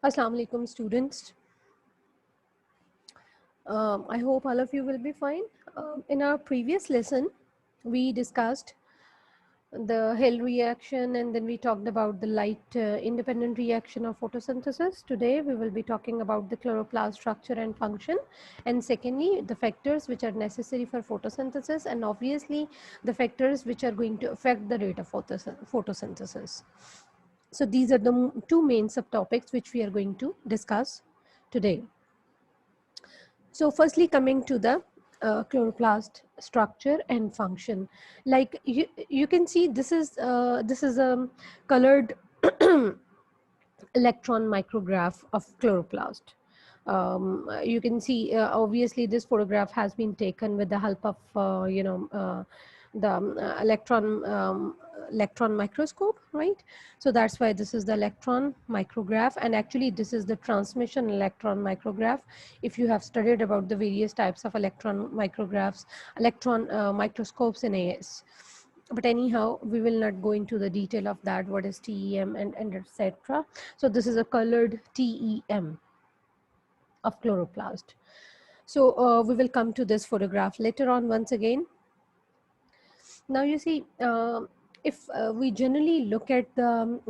Assalamu alaikum, students. I hope all of you will be fine. In our previous lesson, we discussed the Hill reaction, and then we talked about the light independent reaction of photosynthesis. Today, we will be talking about the chloroplast structure and function, and secondly, the factors which are necessary for photosynthesis, and obviously the factors which are going to affect the rate of photosynthesis. So these are the two main subtopics which we are going to discuss today. So firstly, coming to the chloroplast structure and function, like you can see this is a colored electron micrograph of chloroplast. You can see obviously this photograph has been taken with the help of the electron microscope, right? So that's why this is the electron micrograph, and actually this is the transmission electron micrograph. If you have studied about the various types of electron micrographs, electron microscopes in AS. But anyhow, we will not go into the detail of that, what is TEM and etc. So this is a colored TEM of chloroplast. So we will come to this photograph later on once again. Now you see, if we generally look at the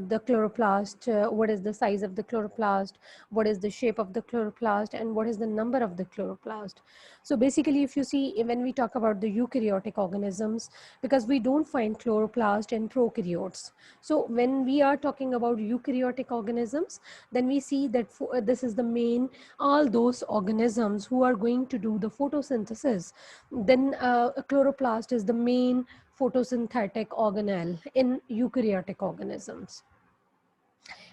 the chloroplast, what is the size of the chloroplast, what is the shape of the chloroplast, and what is the number of the chloroplast. So basically, if you see, when we talk about the eukaryotic organisms, because we don't find chloroplast in prokaryotes. So when we are talking about eukaryotic organisms, then we see that this is the main, all those organisms who are going to do the photosynthesis. Then a chloroplast is the main photosynthetic organelle in eukaryotic organisms.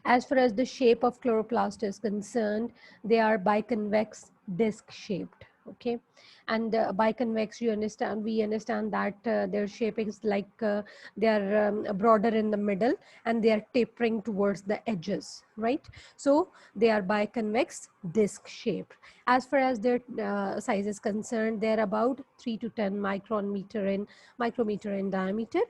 As far as the shape of chloroplast is concerned, they are biconvex disc shaped. Okay, and biconvex, we understand that their shape is like they are broader in the middle and they are tapering towards the edges, right? So they are biconvex disc shaped. As far as their size is concerned, they are about 3 to 10 micrometer in diameter.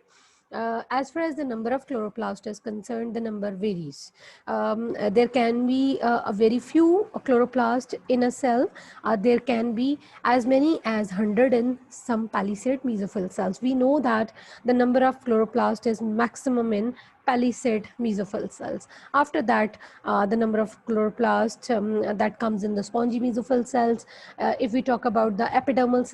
As far as the number of chloroplast is concerned, the number varies. There can be a very few chloroplast in a cell. There can be as many as 100 in some palisade mesophyll cells. We know that the number of chloroplast is maximum in palisade mesophyll cells. After that, the number of chloroplast that comes in the spongy mesophyll cells. If we talk about the epidermal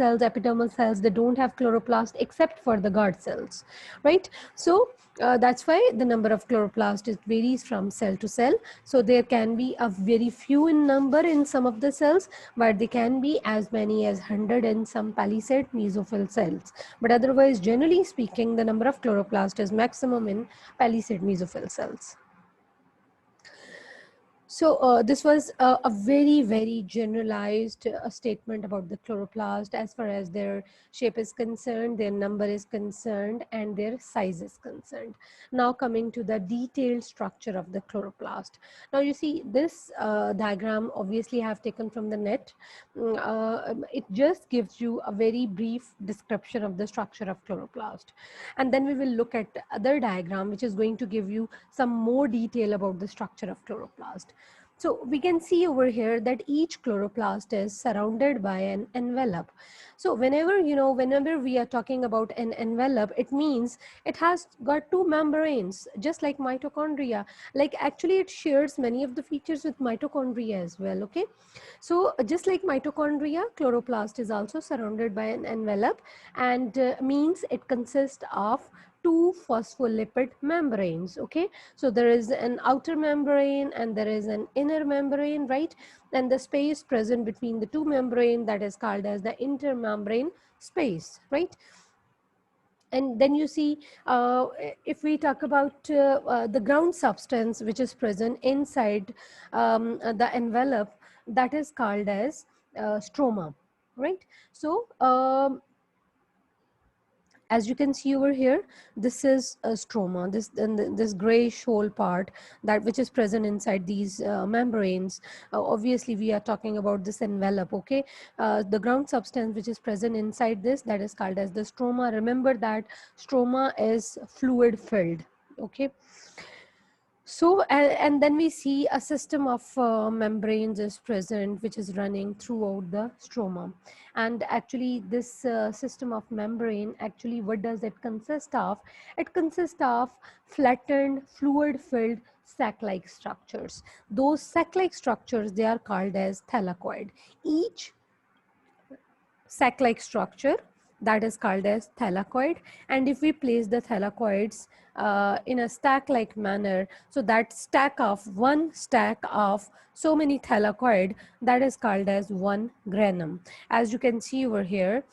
cells, they don't have chloroplast except for the guard cells, right? So that's why the number of chloroplast varies from cell to cell. So there can be a very few in number in some of the cells, but they can be as many as 100 in some palisade mesophyll cells. But otherwise, generally speaking, the number of chloroplast is maximum in palisade mesophyll cells. So this was a very, very generalized statement about the chloroplast as far as their shape is concerned, their number is concerned, and their size is concerned. Now coming to the detailed structure of the chloroplast. Now you see this diagram obviously I have taken from the net. It just gives you a very brief description of the structure of chloroplast. And then we will look at the other diagram which is going to give you some more detail about the structure of chloroplast. So we can see over here that each chloroplast is surrounded by an envelope. So whenever we are talking about an envelope, it means it has got two membranes, just like mitochondria. Like actually it shares many of the features with mitochondria as well, okay? So just like mitochondria, chloroplast is also surrounded by an envelope, and means it consists of two phospholipid membranes. Okay, so there is an outer membrane and there is an inner membrane, right? And the space present between the two membrane, that is called as the intermembrane space, right? And then you see, if we talk about the ground substance which is present inside the envelope, that is called as stroma, right? So as you can see over here, this is a stroma, this grayish whole part that which is present inside these membranes. Obviously we are talking about this envelope, okay? The ground substance which is present inside this, that is called as the stroma. Remember that stroma is fluid filled, okay? So, and then we see a system of membranes is present, which is running throughout the stroma. And actually, this system of membrane, actually, what does it consist of? It consists of flattened, fluid-filled sac-like structures. Those sac-like structures, they are called as thylakoid. Each sac-like structure, that is called as thylakoid. And if we place the thylakoids in a stack-like manner, so that stack of one stack of so many thylakoid, that is called as one granum. As you can see over here,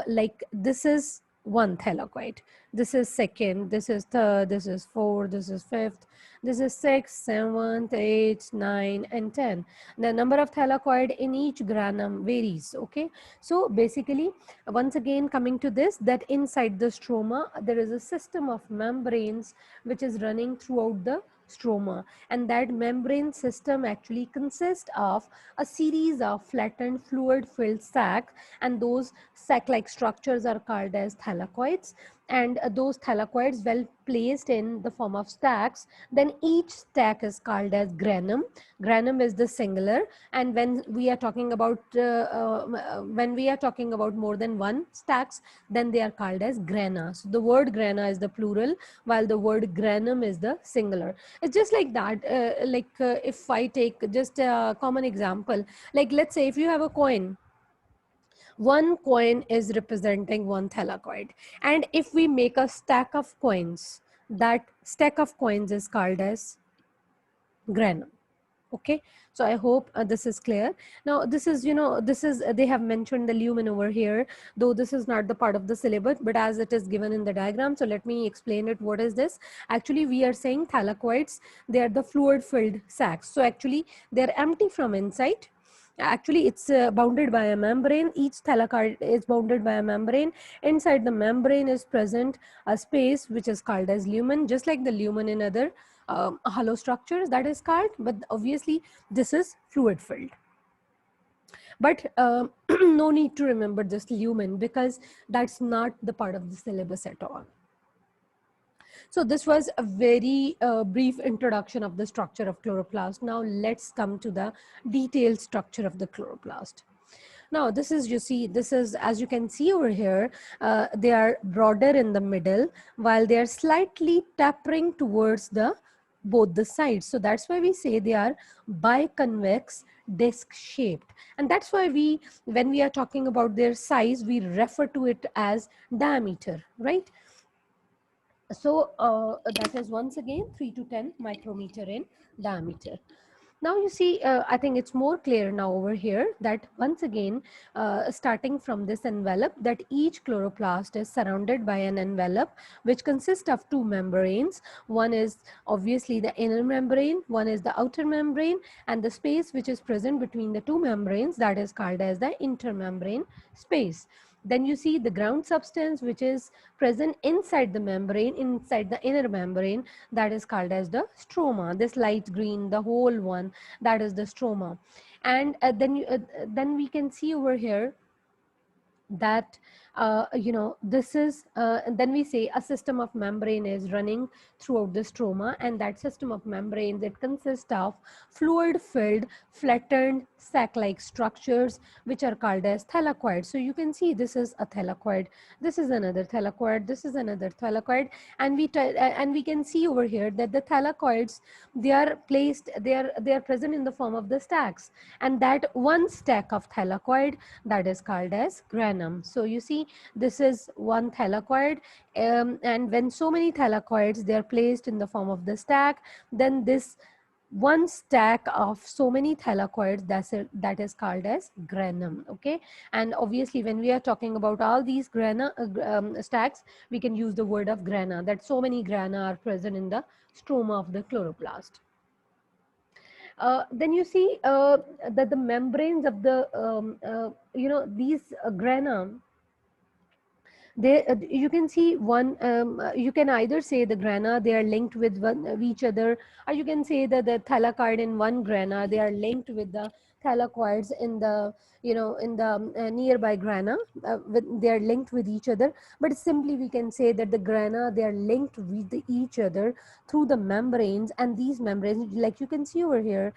like this is one thylakoid, this is second, this is third, this is fourth, this is fifth, this is sixth, seventh, eighth, nine, and 10. The number of thylakoid in each granum varies. Okay, so basically, once again coming to this, that inside the stroma there is a system of membranes which is running throughout the stroma, and that membrane system actually consists of a series of flattened fluid filled sac, and those sac like structures are called as thylakoids. And those thylakoids, well placed in the form of stacks, then each stack is called as granum. Granum is the singular, and when we are talking about more than one stacks, then they are called as grana. So the word grana is the plural, while the word granum is the singular. It's just like that. If I take just a common example, like let's say if you have a coin, one coin is representing one thylakoid, and if we make a stack of coins, that stack of coins is called as granum. Okay, so I hope this is clear. Now this is, this is they have mentioned the lumen over here, though this is not the part of the syllabus, but as it is given in the diagram, so let me explain it. What is this? Actually, we are saying thylakoids, they are the fluid filled sacs. So actually they are empty from inside. Actually, it's bounded by a membrane. Each thylakoid is bounded by a membrane. Inside the membrane is present a space which is called as lumen, just like the lumen in other hollow structures, that is called, but obviously this is fluid filled. But no need to remember just lumen, because that's not the part of the syllabus at all. So this was a very brief introduction of the structure of chloroplast. Now let's come to the detailed structure of the chloroplast. Now this is, you see, this is, as you can see over here, they are broader in the middle, while they are slightly tapering towards the both the sides. So that's why we say they are biconvex disc shaped, and that's why we, when we are talking about their size, we refer to it as diameter, right? So that is once again 3 to 10 micrometer in diameter. Now you see, I think it's more clear now over here that once again, starting from this envelope, that each chloroplast is surrounded by an envelope which consists of two membranes. One is obviously the inner membrane, one is the outer membrane, and the space which is present between the two membranes, that is called as the intermembrane space. Then you see the ground substance which is present inside the membrane, inside the inner membrane, that is called as the stroma. This light green, the whole one, that is the stroma. And then we can see over here that this is then we say a system of membrane is running throughout the stroma, and that system of membranes, it consists of fluid filled flattened sac like structures which are called as thylakoid. So you can see this is a thylakoid, this is another thylakoid, this is another thylakoid, and we can see over here that the thylakoids, they are placed, they are present in the form of the stacks, and that one stack of thylakoid, that is called as granum. So you see, this is one thylakoid, and when so many thylakoids, they are placed in the form of the stack, then this one stack of so many thylakoids, that is called as granum. Okay, and obviously when we are talking about all these stacks, we can use the word of grana, that so many grana are present in the stroma of the chloroplast. Then you see that the membranes of the these grana, they you can see one, you can either say the grana, they are linked with each other, or you can say that the thylakoid in one grana, they are linked with the thylakoids in the in the nearby grana. They are linked with each other, but simply we can say that the grana, they are linked with each other through the membranes, and these membranes, like you can see over here,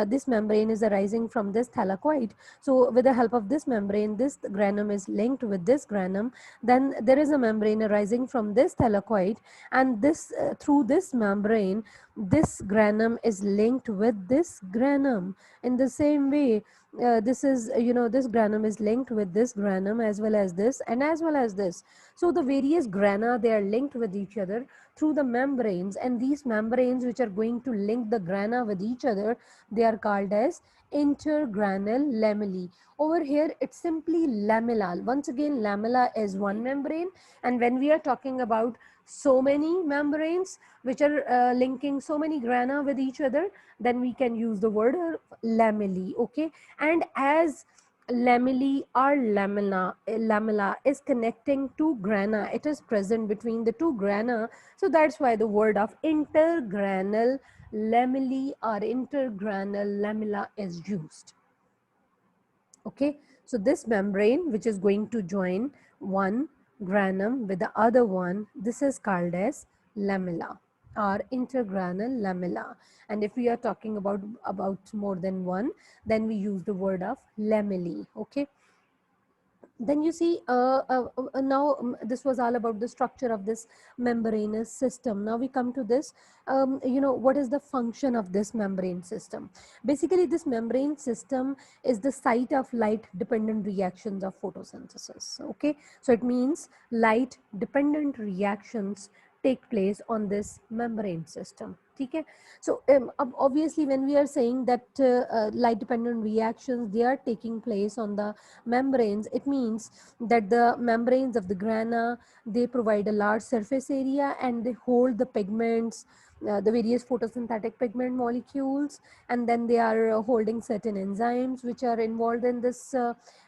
this membrane is arising from this thylakoid. So with the help of this membrane, this granum is linked with this granum. Then there is a membrane arising from this thylakoid, and this through this membrane, this granum is linked with this granum. In the same way, this is, this granum is linked with this granum, as well as this, and as well as this. So the various grana, they are linked with each other through the membranes, and these membranes which are going to link the grana with each other, they are called as intergranal lamellae. Over here it's simply lamella. Once again, lamella is one membrane, and when we are talking about so many membranes which are linking so many grana with each other, then we can use the word lamellae. Okay, and as lamellae or lamella is connecting two grana, it is present between the two grana, so that's why the word of intergranal lamellae or intergranal lamella is used. Okay, so this membrane which is going to join one granum with the other one, this is called as lamella or intergranal lamella. And if we are talking about more than one, then we use the word of lamellae. Okay, then you see, now this was all about the structure of this membranous system. Now we come to this, what is the function of this membrane system? Basically, this membrane system is the site of light dependent reactions of photosynthesis. Okay, so it means light dependent reactions take place on this membrane system. Okay, so obviously when we are saying that light dependent reactions, they are taking place on the membranes, it means that the membranes of the grana, they provide a large surface area and they hold the pigments, the various photosynthetic pigment molecules, and then they are holding certain enzymes which are involved in this,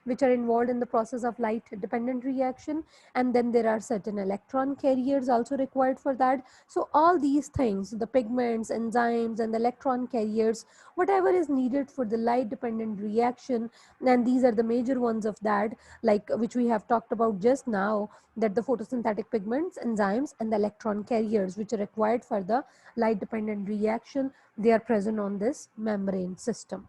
which are involved in the process of light dependent reaction, and then there are certain electron carriers also required for that. So all these things, the pigments, enzymes, and the electron carriers, whatever is needed for the light dependent reaction, and these are the major ones of that, like which we have talked about just now, that the photosynthetic pigments, enzymes, and the electron carriers which are required for the light dependent reaction, they are present on this membrane system.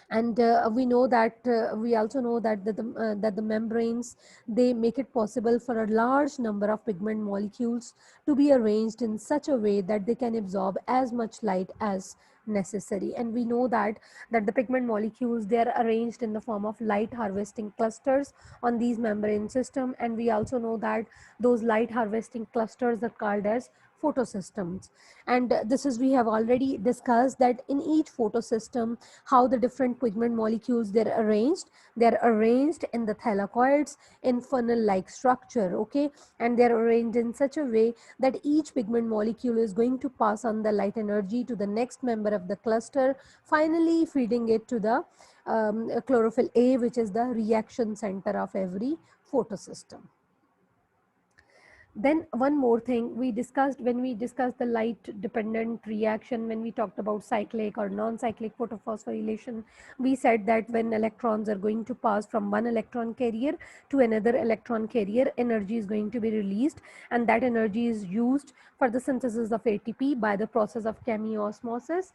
And we know that we also know that that the membranes, they make it possible for a large number of pigment molecules to be arranged in such a way that they can absorb as much light as necessary. And we know that the pigment molecules, they are arranged in the form of light harvesting clusters on these membrane system, and we also know that those light harvesting clusters are called as photosystems. And this is, we have already discussed that in each photosystem, how the different pigment molecules, they're arranged in the thylakoids in funnel like structure. Okay, and they're arranged in such a way that each pigment molecule is going to pass on the light energy to the next member of the cluster, finally feeding it to the chlorophyll A, which is the reaction center of every photosystem. Then one more thing we discussed when we discussed the light dependent reaction, when we talked about cyclic or non-cyclic photophosphorylation, we said that when electrons are going to pass from one electron carrier to another electron carrier, energy is going to be released, and that energy is used for the synthesis of ATP by the process of chemiosmosis.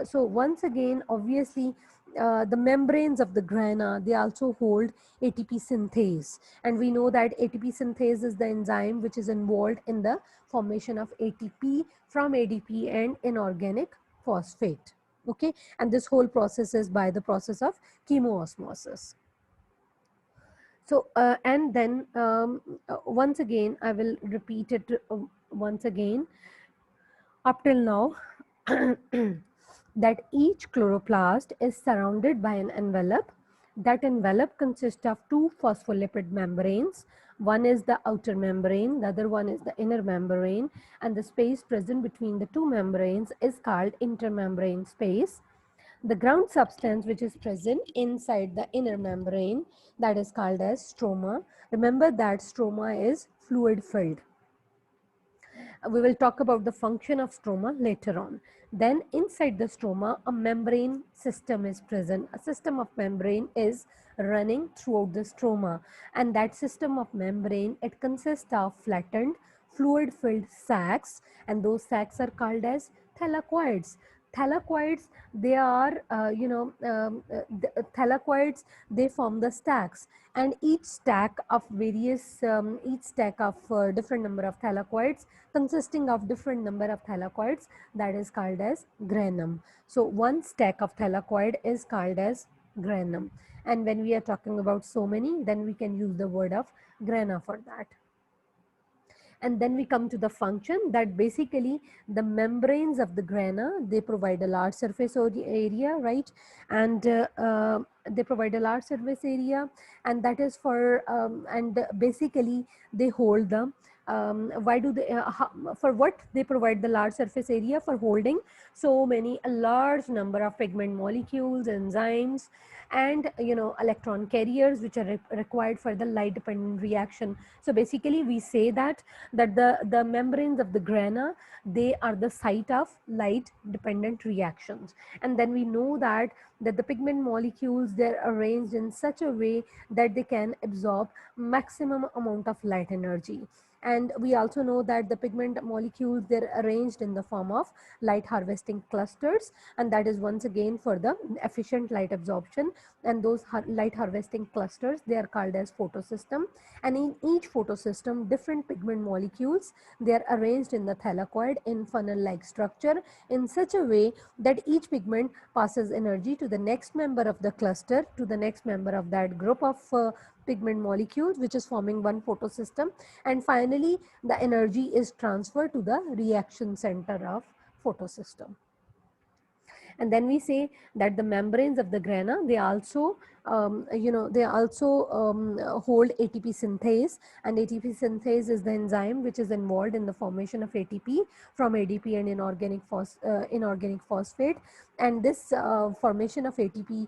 So once again, obviously, the membranes of the grana, they also hold ATP synthase, and we know that ATP synthase is the enzyme which is involved in the formation of ATP from ADP and inorganic phosphate. Okay, and this whole process is by the process of chemoosmosis. So and then once again I will repeat it once again up till now, that each chloroplast is surrounded by an envelope. That envelope consists of two phospholipid membranes. One is the outer membrane, the other one is the inner membrane, and the space present between the two membranes is called intermembrane space. The ground substance which is present inside the inner membrane, that is called as stroma. Remember that stroma is fluid filled. We will talk about the function of stroma later on. Then inside the stroma, a membrane system is present. A system of membrane is running throughout the stroma, and that system of membrane, it consists of flattened fluid filled sacs, and those sacs are called as thylakoids. Thylakoids, they are thylakoids, they form the stacks, and each stack of different number of thylakoids, consisting of different number of thylakoids, that is called as granum. So one stack of thylakoid is called as granum, and when we are talking about so many, then we can use the word of grana for that. And then we come to the function, that basically the membranes of the grana, they provide a large surface area, right? And they provide a large surface area, and that is for and basically they hold the why do they for what they provide the large surface area? For holding so many, a large number of pigment molecules, enzymes, and electron carriers, which are required for the light dependent reaction. So basically we say that the membranes of the grana, they are the site of light dependent reactions. And then we know that the pigment molecules, they're arranged in such a way that they can absorb maximum amount of light energy. And we also know that the pigment molecules, they're arranged in the form of light harvesting clusters, and that is once again for the efficient light absorption. And those light harvesting clusters, they are called as photosystem. And in each photosystem, different pigment molecules, they are arranged in the thylakoid in funnel like structure, in such a way that each pigment passes energy to the next member of the cluster, to the next member of that group of pigment molecules, which is forming one photosystem, and finally the energy is transferred to the reaction center of photosystem. And then we say that the membranes of the grana, they also hold ATP synthase, and ATP synthase is the enzyme which is involved in the formation of ATP from ADP and inorganic phosphate. And this formation of ATP,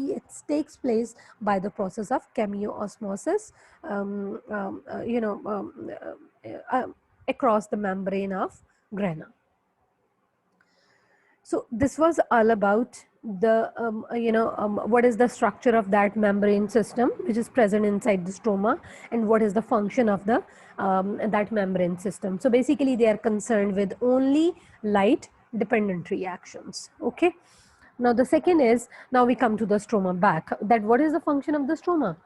it takes place by the process of chemiosmosis across the membrane of grana. So this was all about the what is the structure of that membrane system which is present inside the stroma, and what is the function of the that membrane system. So basically they are concerned with only light dependent reactions. Okay. Now the second is, now we come to the stroma back, that what is the function of the stroma.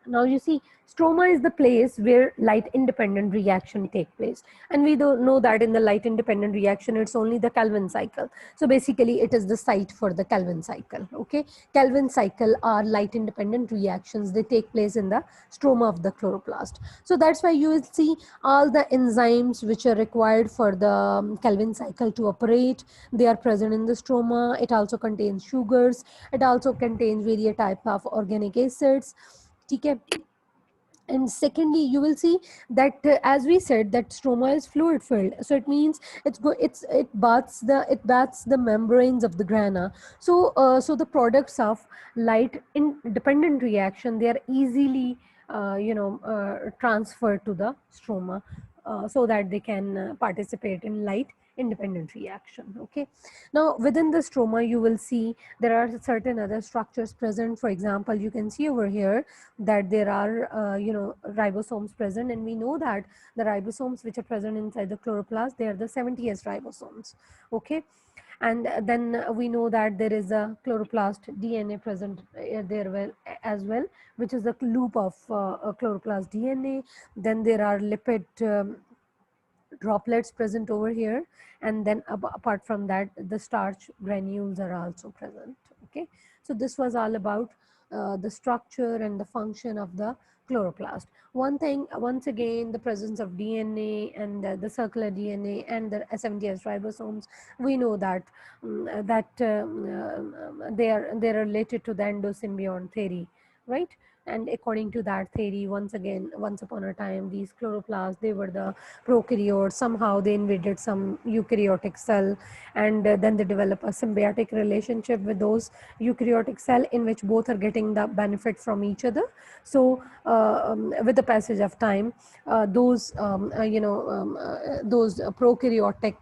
Now you see, stroma is the place where light independent reaction take place, and we don't know that in the light independent reaction it's only the Calvin cycle. So basically it is the site for the Calvin cycle. Okay, Calvin cycle are light independent reactions, they take place in the stroma of the chloroplast. So that's why you will see all the enzymes which are required for the Calvin cycle to operate, they are present in the stroma. It also contains sugars, it also contains various type of organic acids. Okay. And secondly, you will see that as we said, that stroma is fluid filled, so it means it baths the membranes of the grana. So so the products of light independent reaction, they are easily transferred to the stroma, so that they can participate in light independent reaction. Okay. Now within the stroma, you will see there are certain other structures present. For example, you can see over here that there are ribosomes present, and we know that the ribosomes which are present inside the chloroplast, they are the 70s ribosomes. Okay. And then we know that there is a chloroplast DNA present there as well, which is a loop of chloroplast DNA. Then there are lipid droplets present over here, and then apart from that, the starch granules are also present. Okay, so this was all about the structure and the function of the chloroplast. One thing, once again, the presence of DNA and the circular DNA and the 70s ribosomes, we know that they are related to the endosymbiont theory, right? And according to that theory, once again, once upon a time, these chloroplasts, they were the prokaryotes. Somehow they invaded some eukaryotic cell, and then they develop a symbiotic relationship with those eukaryotic cell, in which both are getting the benefit from each other. So with the passage of time, those prokaryotic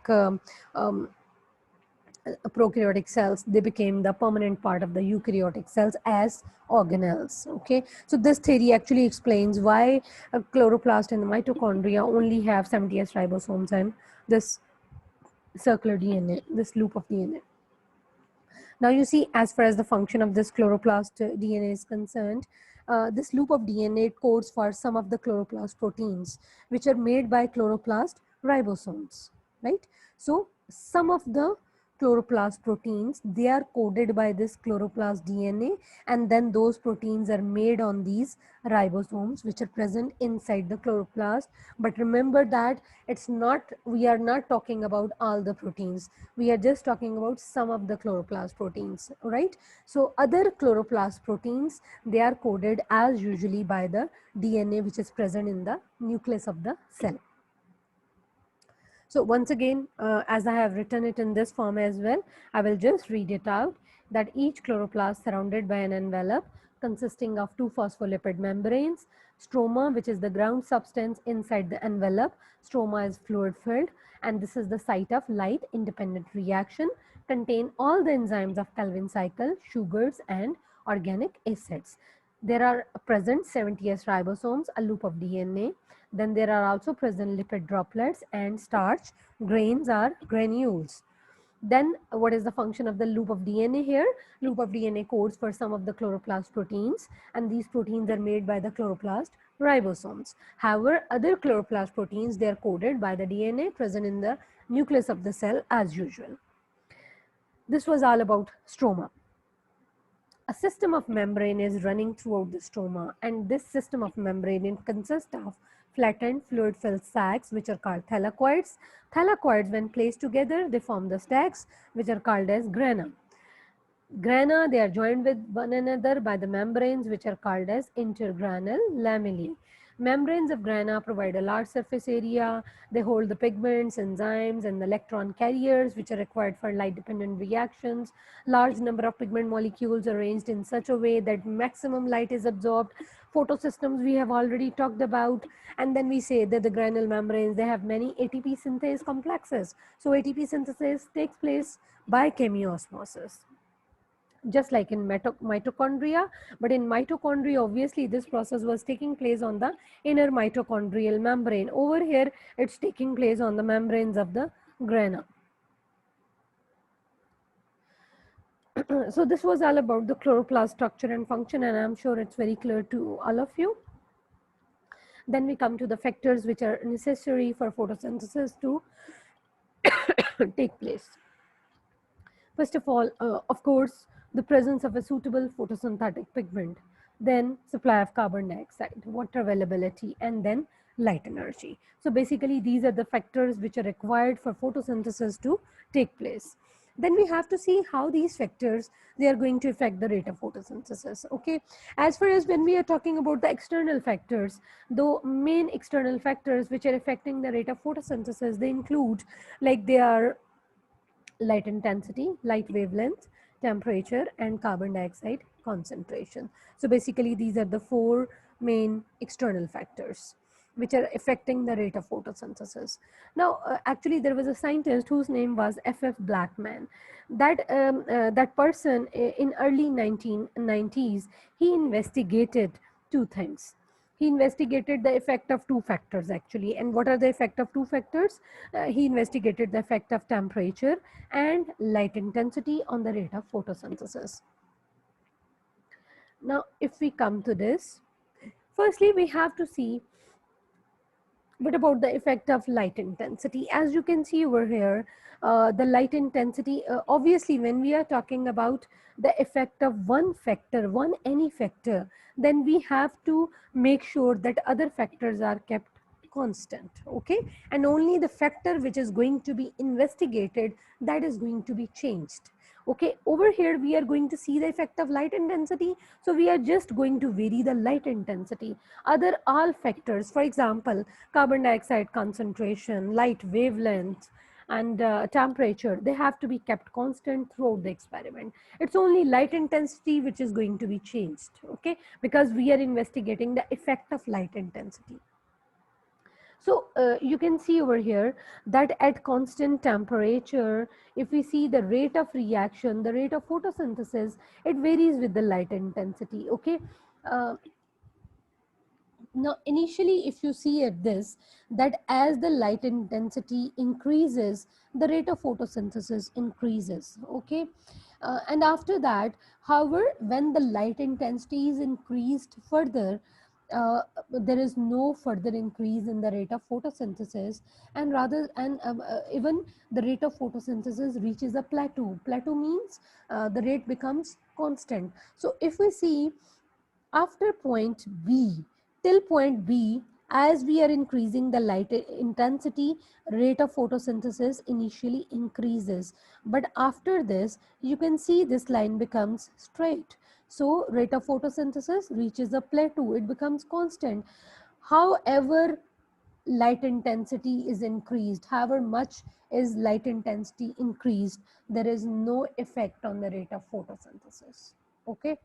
prokaryotic cells, they became the permanent part of the eukaryotic cells as organelles. Okay, so this theory actually explains why a chloroplast in the mitochondria only have 70s ribosomes and this circular DNA, this loop of DNA. Now you see, as far as the function of this chloroplast DNA is concerned, this loop of DNA codes for some of the chloroplast proteins, which are made by chloroplast ribosomes, right? So some of the chloroplast proteins, they are coded by this chloroplast DNA, and then those proteins are made on these ribosomes, which are present inside the chloroplast. But remember that it's not, we are not talking about all the proteins, we are just talking about some of the chloroplast proteins, right? So other chloroplast proteins, they are coded as usually by the DNA which is present in the nucleus of the cell. So once again, as I have written it in this form as well, I will just read it out, that each chloroplast surrounded by an envelope consisting of two phospholipid membranes, stroma, which is the ground substance inside the envelope. Stroma is fluid filled, and this is the site of light independent reaction, contain all the enzymes of Calvin cycle, sugars and organic acids. There are present 70s ribosomes, a loop of DNA. Then there are also present lipid droplets and starch grains or granules. Then what is the function of the loop of DNA here? Loop of DNA codes for some of the chloroplast proteins, and these proteins are made by the chloroplast ribosomes. However, other chloroplast proteins, they are coded by the DNA present in the nucleus of the cell as usual. This was all about stroma. A system of membrane is running throughout the stroma, and this system of membrane consists of flattened fluid-filled sacs, which are called thylakoids. Thylakoids, when placed together, they form the stacks, which are called as grana. Grana, they are joined with one another by the membranes, which are called as intergranal lamellae. Membranes of grana provide a large surface area. They hold the pigments, enzymes, and the electron carriers, which are required for light-dependent reactions. Large number of pigment molecules are arranged in such a way that maximum light is absorbed. Photosystems we have already talked about. And then we say that the granule membranes, they have many ATP synthase complexes. So ATP synthesis takes place by chemiosmosis, just like in mitochondria. But in mitochondria, obviously this process was taking place on the inner mitochondrial membrane. Over here, it's taking place on the membranes of the grana. So this was all about the chloroplast structure and function, and I'm sure it's very clear to all of you. Then we come to the factors which are necessary for photosynthesis to take place. First of all, of course, the presence of a suitable photosynthetic pigment, then supply of carbon dioxide, water availability, and then light energy. So basically, these are the factors which are required for photosynthesis to take place. Then we have to see how these factors, they are going to affect the rate of photosynthesis. Okay, as far as when we are talking about the external factors, the main external factors which are affecting the rate of photosynthesis, they include, like, they are light intensity, light wavelength, temperature, and carbon dioxide concentration. So basically, these are the four main external factors which are affecting the rate of photosynthesis. Now, actually, there was a scientist whose name was F.F. Blackman. That person in early 1990s, he investigated two things. He investigated the effect of two factors actually. And what are the effect of two factors? He investigated the effect of temperature and light intensity on the rate of photosynthesis. Now, if we come to this, firstly, we have to see what about the effect of light intensity. As you can see over here, the light intensity, obviously when we are talking about the effect of one factor, any factor, then we have to make sure that other factors are kept constant, okay? And only the factor which is going to be investigated, that is going to be changed. Okay, over here we are going to see the effect of light intensity. So we are just going to vary the light intensity. Other all factors, for example, carbon dioxide concentration, light wavelength, and temperature, they have to be kept constant throughout the experiment. It's only light intensity which is going to be changed, okay, because we are investigating the effect of light intensity. So you can see over here that at constant temperature, if we see the rate of reaction, the rate of photosynthesis, it varies with the light intensity, okay. uh, Now, initially, if you see at this, that as the light intensity increases, the rate of photosynthesis increases, okay? And after that, however, when the light intensity is increased further, there is no further increase in the rate of photosynthesis, and rather, and even the rate of photosynthesis reaches a plateau. Plateau means the rate becomes constant. So if we see after point B, till point B, as we are increasing the light intensity, rate of photosynthesis initially increases. But after this, you can see this line becomes straight. So rate of photosynthesis reaches a plateau, it becomes constant. However, light intensity is increased, however much is light intensity increased, there is no effect on the rate of photosynthesis, okay.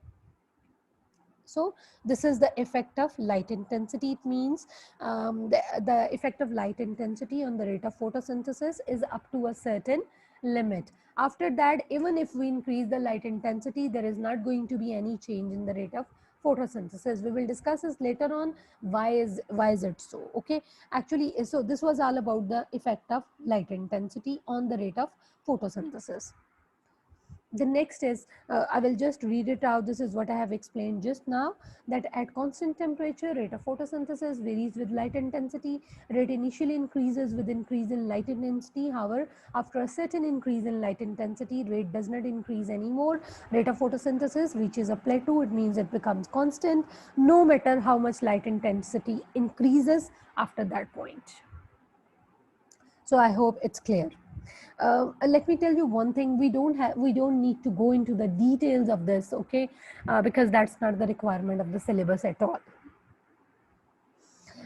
So this is the effect of light intensity. It means the effect of light intensity on the rate of photosynthesis is up to a certain limit. After that, even if we increase the light intensity, there is not going to be any change in the rate of photosynthesis. We will discuss this later on. Why is it so? Okay, actually, so this was all about the effect of light intensity on the rate of photosynthesis. The next is, I will just read it out. This is what I have explained just now, that at constant temperature, rate of photosynthesis varies with light intensity. Rate initially increases with increase in light intensity. However, after a certain increase in light intensity, rate does not increase anymore. Rate of photosynthesis reaches a plateau. It means it becomes constant no matter how much light intensity increases after that point. So I hope it's clear. Let me tell you one thing, we don't need to go into the details of this, okay, because that's not the requirement of the syllabus at all.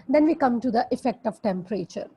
Then we come to the effect of temperature.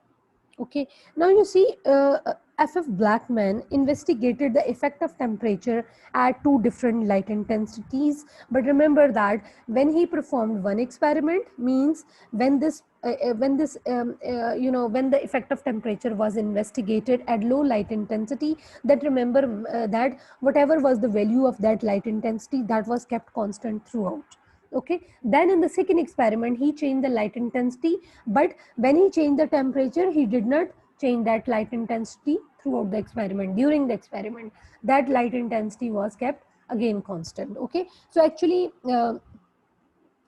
Okay, now you see, F.F. Blackman investigated the effect of temperature at two different light intensities. But remember that when he performed one experiment, means when when the effect of temperature was investigated at low light intensity, that remember that whatever was the value of that light intensity, that was kept constant throughout. Okay, then in the second experiment he changed the light intensity, but when he changed the temperature, he did not change that light intensity throughout the experiment. During the experiment, that light intensity was kept again constant. Okay, so actually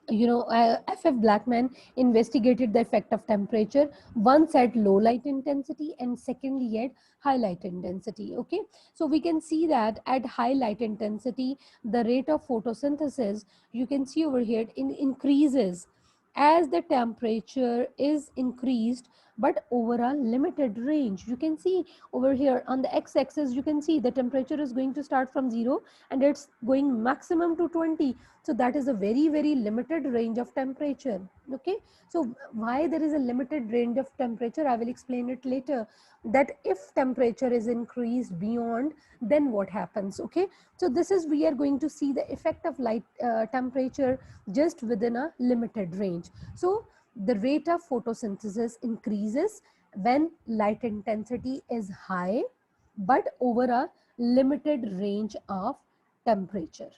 F.F. Blackman investigated the effect of temperature, once at low light intensity and secondly at high light intensity. Okay, so we can see that at high light intensity, the rate of photosynthesis, you can see over here, it increases as the temperature is increased, but over a limited range. You can see over here on the x-axis, you can see the temperature is going to start from 0 and it's going maximum to 20. So that is a very, very limited range of temperature. Okay, so why there is a limited range of temperature, I will explain it later, that if temperature is increased beyond, then what happens. Okay, so this is, we are going to see the effect of light temperature just within a limited range. So the rate of photosynthesis increases when light intensity is high, but over a limited range of temperature.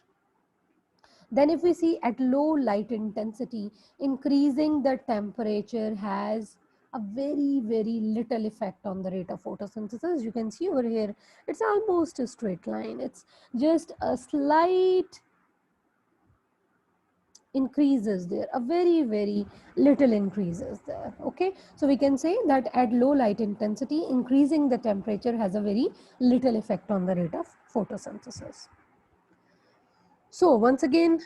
Then if we see at low light intensity, increasing the temperature has a very, very little effect on the rate of photosynthesis. You can see over here, it's almost a straight line. It's just a slight increases there, a very, very little increases there. Okay, so we can say that at low light intensity, increasing the temperature has a very little effect on the rate of photosynthesis. So once again,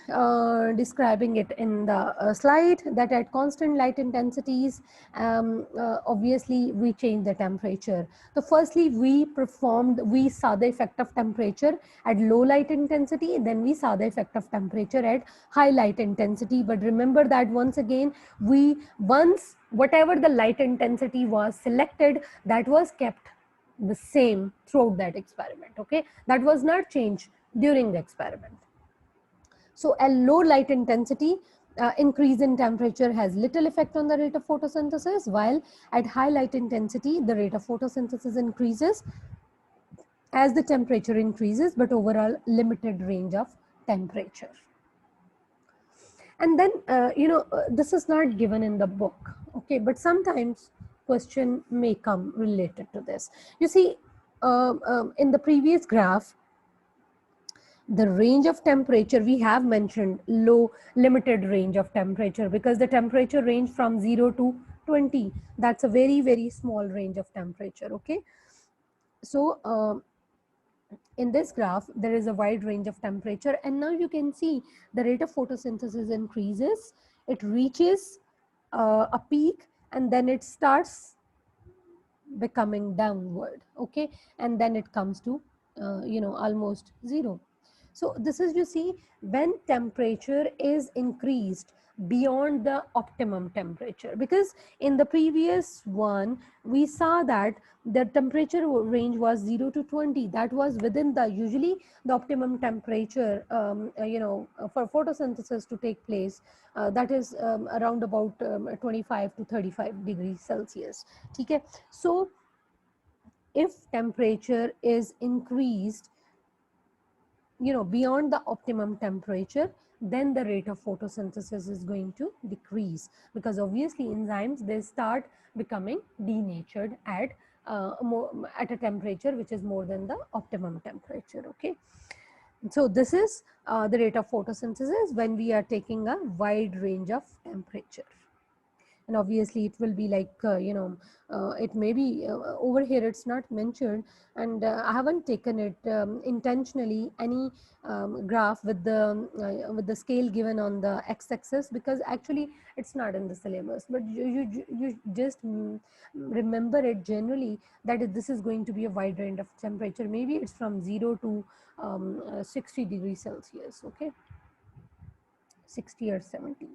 describing it in the slide, that at constant light intensities, obviously we change the temperature. So firstly, we saw the effect of temperature at low light intensity, then we saw the effect of temperature at high light intensity. But remember that once again, once whatever the light intensity was selected, that was kept the same throughout that experiment. Okay, that was not changed during the experiment. So a low light intensity increase in temperature has little effect on the rate of photosynthesis, while at high light intensity, the rate of photosynthesis increases as the temperature increases, but overall limited range of temperature. And then, this is not given in the book, okay, but sometimes question may come related to this. You see, in the previous graph, the range of temperature we have mentioned low limited range of temperature, because the temperature range from 0 to 20, that's a very small range of temperature. Okay, so in this graph there is a wide range of temperature, and now you can see the rate of photosynthesis increases, it reaches a peak, and then it starts becoming downward. Okay, and then it comes to almost zero. So this is, you see, when temperature is increased beyond the optimum temperature, because in the previous one we saw that the temperature range was 0 to 20, that was within the usually the optimum temperature for photosynthesis to take place, that is around about 25 to 35 degrees Celsius. Okay, so if temperature is increased beyond the optimum temperature, then the rate of photosynthesis is going to decrease, because obviously enzymes, they start becoming denatured at at a temperature which is more than the optimum temperature. Okay, so this is the rate of photosynthesis when we are taking a wide range of temperature. And obviously it will be like it may be over here it's not mentioned, and I haven't taken it intentionally any graph with the scale given on the x-axis, because actually it's not in the syllabus, but you just remember it generally that this is going to be a wide range of temperature. Maybe it's from 0 to 60 degrees Celsius. Okay, 60 or 70.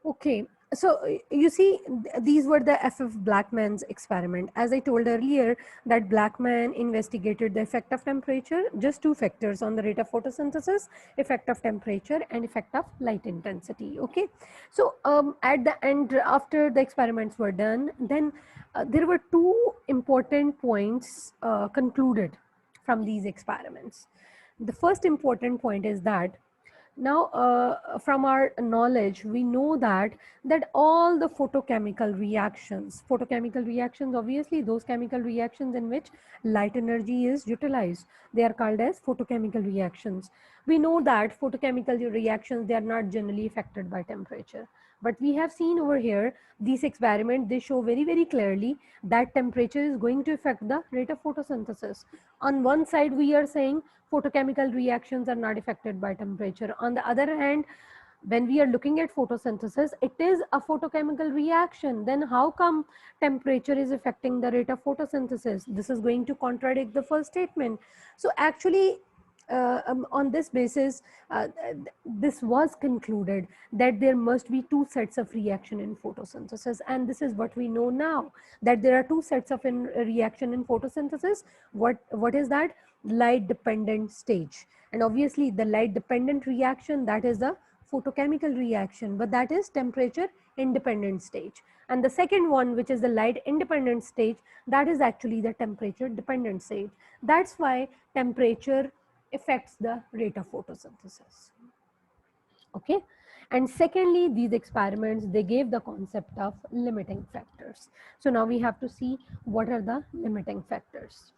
Okay, so you see, these were the F.F. Blackman's experiment. As I told earlier, that Blackman investigated the effect of temperature, just two factors on the rate of photosynthesis, effect of temperature and effect of light intensity. Okay, so at the end, after the experiments were done, then there were two important points concluded from these experiments. The first important point is that now, from our knowledge, we know that all the photochemical reactions, obviously those chemical reactions in which light energy is utilized, they are called as photochemical reactions. We know that photochemical reactions, they are not generally affected by temperature. But we have seen over here, these experiments, they show very clearly that temperature is going to affect the rate of photosynthesis. On one side, we are saying photochemical reactions are not affected by temperature. On the other hand, when we are looking at photosynthesis, it is a photochemical reaction. Then how come temperature is affecting the rate of photosynthesis? This is going to contradict the first statement. So actually, on this basis, this was concluded that there must be two sets of reaction in photosynthesis, and this is what we know now, that there are two sets of reaction in photosynthesis. What is that? Light dependent stage. And obviously the light dependent reaction, that is the photochemical reaction, but that is temperature independent stage. And the second one, which is the light independent stage, that is actually the temperature dependent stage. That's why temperature affects the rate of photosynthesis. Okay, and secondly, these experiments, they gave the concept of limiting factors. So now we have to see what are the limiting factors.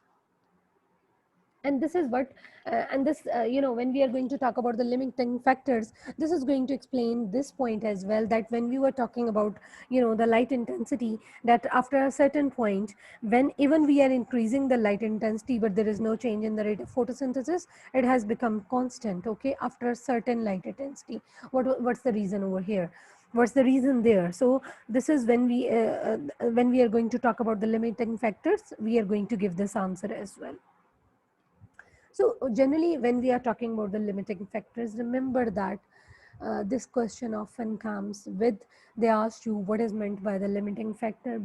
And this is what and this when we are going to talk about the limiting factors, this is going to explain this point as well, that when we were talking about the light intensity, that after a certain point, when even we are increasing the light intensity but there is no change in the rate of photosynthesis, it has become constant, okay, after a certain light intensity. What's the reason over here? What's the reason there? So this is when we are going to talk about the limiting factors, we are going to give this answer as well. So generally, when we are talking about the limiting factors, remember that this question often comes with, they ask you what is meant by the limiting factor.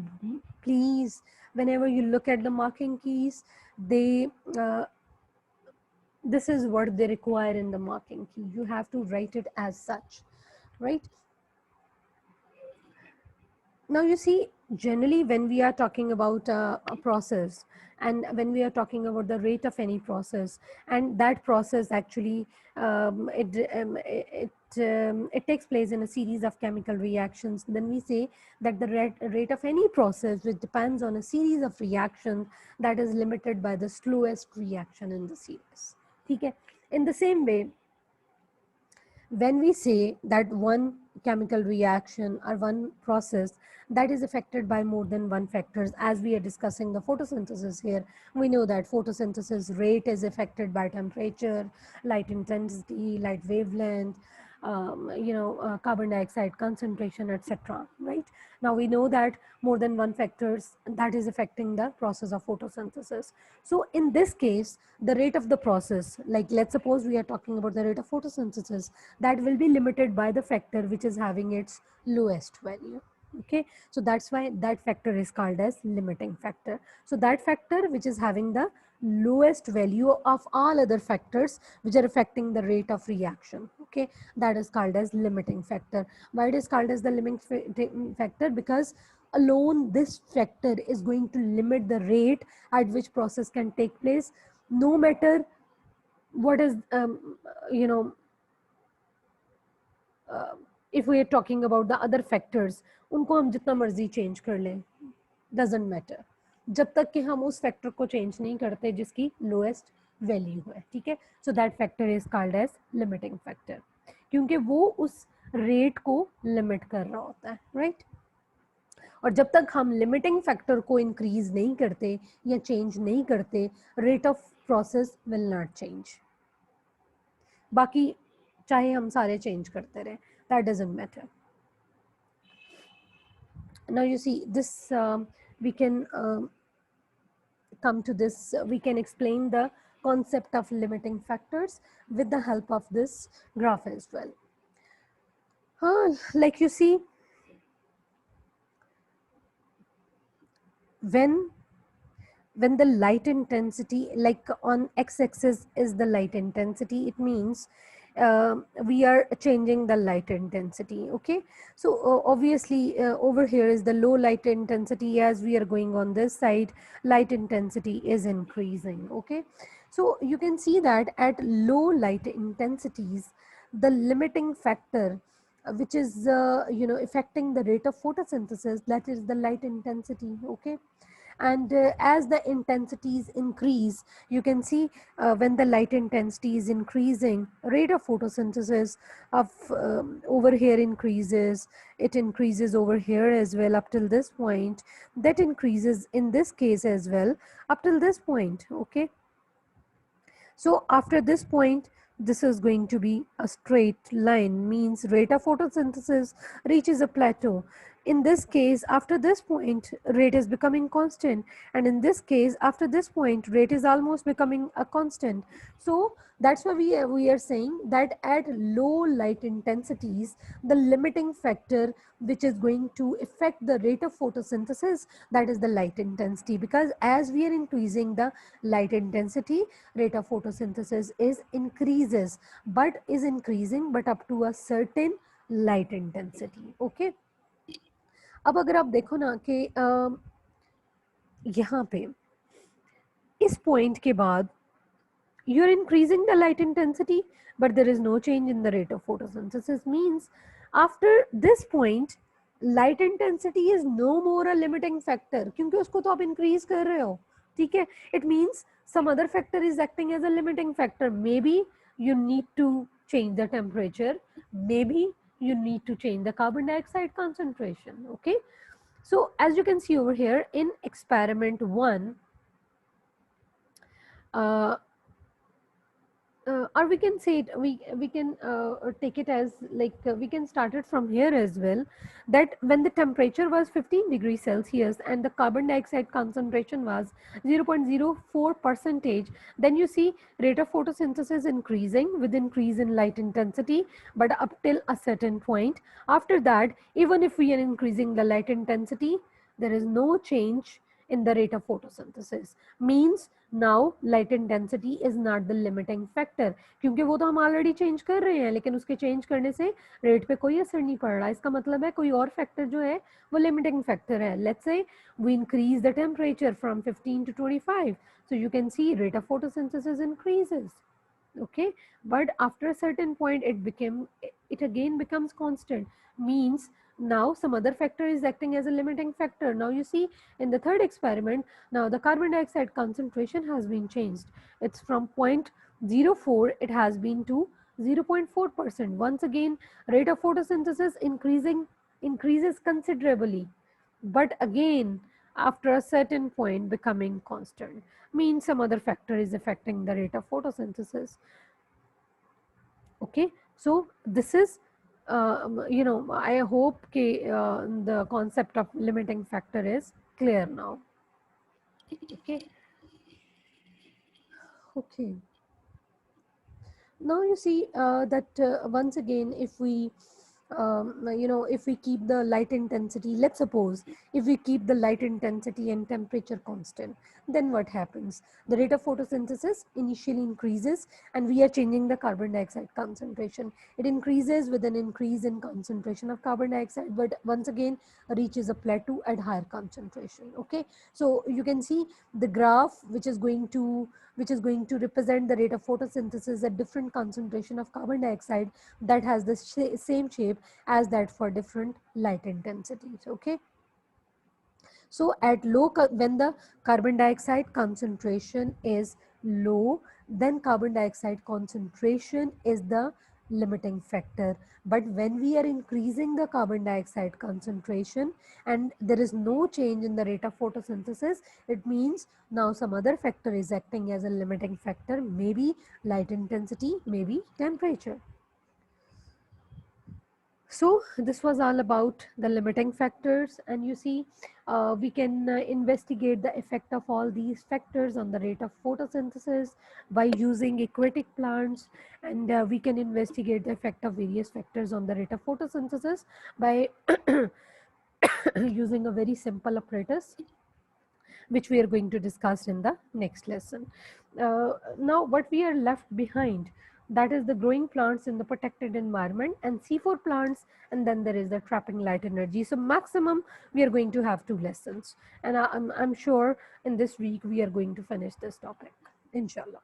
Please, whenever you look at the marking keys, they this is what they require in the marking key. You have to write it as such, right? Now you see, generally when we are talking about a process, and when we are talking about the rate of any process, and that process actually it takes place in a series of chemical reactions, then we say that the rate of any process which depends on a series of reactions, that is limited by the slowest reaction in the series. Okay? In the same way, when we say that one chemical reaction or one process that is affected by more than one factors, as we are discussing the photosynthesis here, we know that photosynthesis rate is affected by temperature, light intensity, light wavelength, carbon dioxide concentration, etc. Right? Now we know that more than one factors that is affecting the process of photosynthesis. So in this case, the rate of the process, like let's suppose we are talking about the rate of photosynthesis, that will be limited by the factor which is having its lowest value. Okay, so that's why that factor is called as limiting factor. So that factor which is having the lowest value of all other factors which are affecting the rate of reaction, okay, that is called as limiting factor. Why it is called as the limiting factor? Because alone this factor is going to limit the rate at which process can take place, no matter what is you know if we are talking about the other factors, उनको हम जितना मर्जी change कर लें, doesn't matter, जब तक कि हम उस factor को change नहीं करते जिसकी lowest value है, ठीक है? So that factor is called as limiting factor, क्योंकि वो उस rate को limit कर रहा होता है, right? और जब तक हम लिमिटिंग फैक्टर को इंक्रीज नहीं करते या चेंज नहीं करते, rate of process will not change. बाकी चाहे हम सारे चेंज करते रहे, that doesn't matter. Now you see this, we can come to this, we can explain the concept of limiting factors with the help of this graph as well. Like you see, when the light intensity, like on x-axis is the light intensity, it means we are changing the light intensity, okay? So obviously over here is the low light intensity. As we are going on this side, light intensity is increasing, okay? So you can see that at low light intensities, the limiting factor which is affecting the rate of photosynthesis, that is the light intensity, okay? And as the intensities increase, you can see when the light intensity is increasing, rate of photosynthesis of over here increases, it increases over here as well up till this point, that increases in this case as well up till this point, okay? So after this point, this is going to be a straight line, means rate of photosynthesis reaches a plateau. In this case, after this point, rate is becoming constant, and in this case, after this point, rate is almost becoming a constant. So that's why we are saying that at low light intensities, the limiting factor which is going to affect the rate of photosynthesis, that is the light intensity, because as we are increasing the light intensity, rate of photosynthesis is increases, but is increasing but up to a certain light intensity, okay? अब अगर आप देखो ना कि यहाँ पे इस point के बाद you are increasing the light intensity but there is no change in the rate of photosynthesis, means after this point light intensity is no more a limiting factor, क्योंकि उसको तो आप increase कर रहे हो, ठीक है. It means some other factor is acting as a limiting factor. Maybe you need to change the temperature, maybe you need to change the carbon dioxide concentration. Okay, so as you can see over here in experiment 1, uh, or we can say it, we can take it as like we can start it from here as well, that when the temperature was 15 degrees Celsius and the carbon dioxide concentration was 0.04 percentage, then you see rate of photosynthesis increasing with increase in light intensity, but up till a certain point. After that, even if we are increasing the light intensity, there is no change in the rate of photosynthesis. Means now light intensity is not the limiting factor, क्योंकि वो तो हम already change कर रहे हैं, लेकिन उसके change करने से रेट पे कोई असर नहीं पड़ रहा. इसका मतलब है कोई और फैक्टर जो है वो लिमिटिंग फैक्टर है. Let's say we increase the temperature from 15 to 25, so you can see rate of photosynthesis increases. Okay, but after a certain point it again becomes constant. Means now some other factor is acting as a limiting factor. Now you see in the third experiment, now the carbon dioxide concentration has been changed. It's from 0.04, it has been to 0.4%. Once again, rate of photosynthesis increases considerably, but again after a certain point becoming constant. Means some other factor is affecting the rate of photosynthesis. Okay, so this is I hope the concept of limiting factor is clear now. Okay, okay. Now you see that once again, if we if we keep the light intensity, let's suppose if we keep the light intensity and temperature constant, then what happens? The rate of photosynthesis initially increases and we are changing the carbon dioxide concentration. It increases with an increase in concentration of carbon dioxide, but once again reaches a plateau at higher concentration. Okay, so you can see the graph which is going to represent the rate of photosynthesis at different concentration of carbon dioxide, that has the same shape as that for different light intensities. Okay, so at when the carbon dioxide concentration is low, then carbon dioxide concentration is the limiting factor. But when we are increasing the carbon dioxide concentration and there is no change in the rate of photosynthesis, it means now some other factor is acting as a limiting factor, maybe light intensity, maybe temperature. So this was all about the limiting factors, and you see we can investigate the effect of all these factors on the rate of photosynthesis by using aquatic plants, and we can investigate the effect of various factors on the rate of photosynthesis by using a very simple apparatus which we are going to discuss in the next lesson. Now what we are left behind, that is the growing plants in the protected environment and C4 plants, and then there is the trapping light energy. So maximum we are going to have 2 lessons, and I'm sure in this week we are going to finish this topic, inshallah.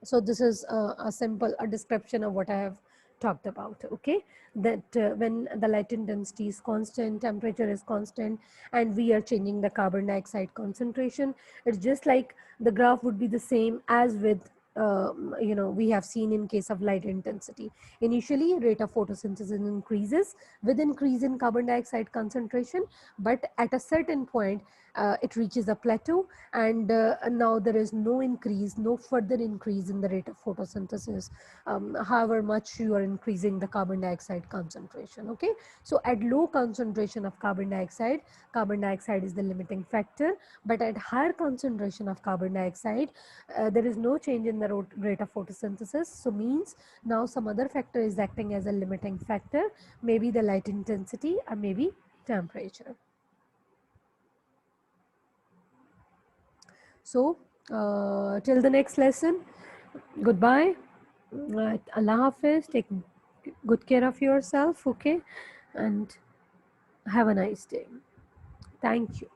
So this is a simple description of what I have talked about. Okay, that when the light intensity is constant, temperature is constant, and we are changing the carbon dioxide concentration, it's just like the graph would be the same as with we have seen in case of light intensity. Initially rate of photosynthesis increases with increase in carbon dioxide concentration, but at a certain point it reaches a plateau, and now there is no further increase in the rate of photosynthesis, however much you are increasing the carbon dioxide concentration. Okay, so at low concentration of carbon dioxide is the limiting factor, but at higher concentration of carbon dioxide there is no change in the rate of photosynthesis. So means now some other factor is acting as a limiting factor, maybe the light intensity or maybe temperature. So till the next lesson, goodbye, Allah Hafiz, take good care of yourself, okay, and have a nice day. Thank you.